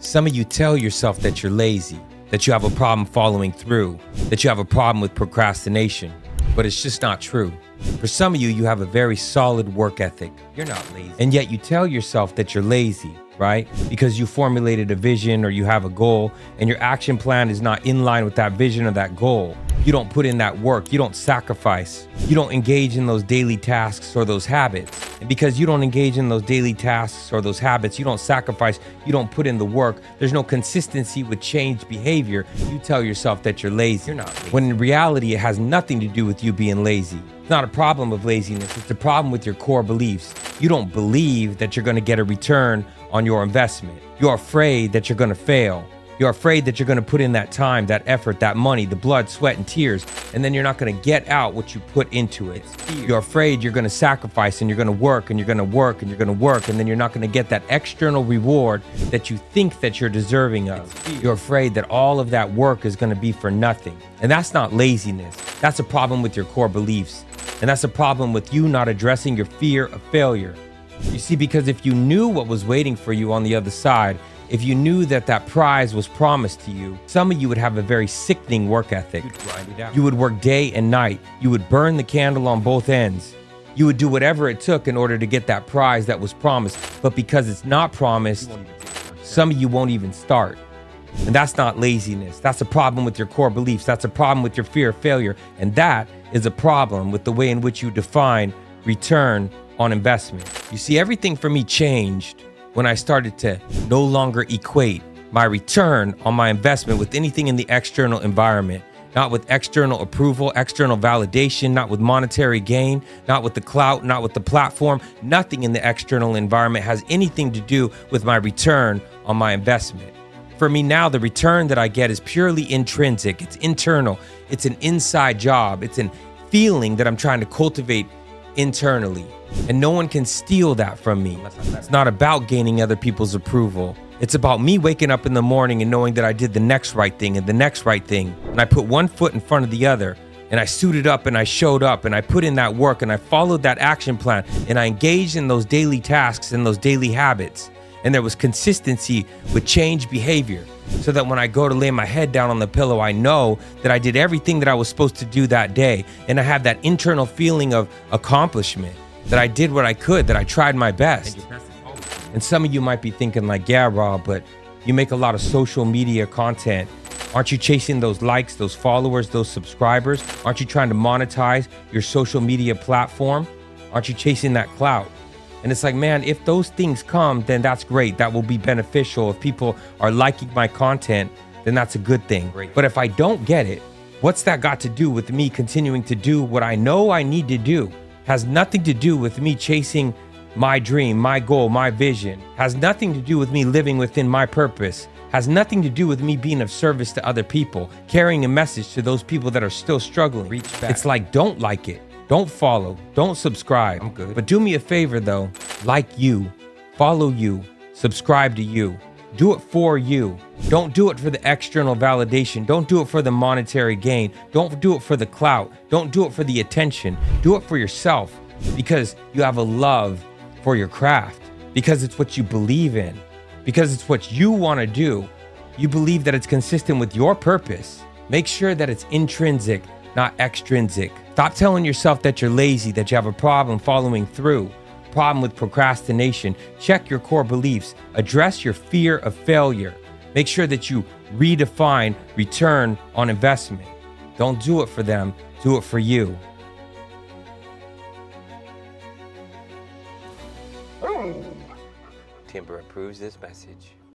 Some of you tell yourself that you're lazy, that you have a problem following through, that you have a problem with procrastination, but it's just not true. For some of you, you have a very solid work ethic. You're not lazy. And yet you tell yourself that you're lazy, right? Because you formulated a vision or you have a goal and your action plan is not in line with that vision or that goal. You don't put in that work. You don't sacrifice. You don't engage in those daily tasks or those habits. And because you don't engage in those daily tasks or those habits, you don't sacrifice, you don't put in the work, there's no consistency with change behavior. You tell yourself that you're lazy. You're not lazy. When in reality, it has nothing to do with you being lazy. It's not a problem of laziness. It's a problem with your core beliefs. You don't believe that you're going to get a return on your investment. You're afraid that you're going to fail. You're afraid that you're going to put in that time, that effort, that money, the blood, sweat, and tears, and then you're not going to get out what you put into it. You're afraid you're going to sacrifice and you're going to work and you're going to work and you're going to work, and then you're not going to get that external reward that you think that you're deserving of. You're afraid that all of that work is going to be for nothing. And that's not laziness. That's a problem with your core beliefs. And that's a problem with you not addressing your fear of failure. You see, because if you knew what was waiting for you on the other side, if you knew that that prize was promised to you, some of you would have a very sickening work ethic. You would work day and night. You would burn the candle on both ends. You would do whatever it took in order to get that prize that was promised. But because it's not promised, some of you won't even start. And that's not laziness. That's a problem with your core beliefs. That's a problem with your fear of failure. And that is a problem with the way in which you define return on investment. You see, everything for me changed when I started to no longer equate my return on my investment with anything in the external environment, not with external approval, external validation, not with monetary gain, not with the clout, not with the platform. Nothing in the external environment has anything to do with my return on my investment. For me now, the return that I get is purely intrinsic. It's internal. It's an inside job. It's a feeling that I'm trying to cultivate internally. And no one can steal that from me. It's not about gaining other people's approval. It's about me waking up in the morning and knowing that I did the next right thing and the next right thing. And I put one foot in front of the other. And I suited up and I showed up and I put in that work and I followed that action plan. And I engaged in those daily tasks and those daily habits. And there was consistency with change behavior, so that when I go to lay my head down on the pillow, I know that I did everything that I was supposed to do that day. And I have that internal feeling of accomplishment, that I did what I could, that I tried my best. And some of you might be thinking like, yeah, Rob, but you make a lot of social media content. Aren't you chasing those likes, those followers, those subscribers? Aren't you trying to monetize your social media platform? Aren't you chasing that clout? And it's like, man, if those things come, then that's great. That will be beneficial. If people are liking my content, then that's a good thing. But if I don't get it, what's that got to do with me continuing to do what I know I need to do? Has nothing to do with me chasing my dream, my goal, my vision. Has nothing to do with me living within my purpose. Has nothing to do with me being of service to other people, carrying a message to those people that are still struggling. It's like, don't like it. Don't follow, don't subscribe. I'm good. But do me a favor though, like you, follow you, subscribe to you. Do it for you. Don't do it for the external validation. Don't do it for the monetary gain. Don't do it for the clout. Don't do it for the attention. Do it for yourself, because you have a love for your craft, because it's what you believe in, because it's what you want to do. You believe that it's consistent with your purpose. Make sure that it's intrinsic, not extrinsic. Stop telling yourself that you're lazy, that you have a problem following through, problem with procrastination. Check your core beliefs. Address your fear of failure. Make sure that you redefine return on investment. Don't do it for them, do it for you. Timber approves this message.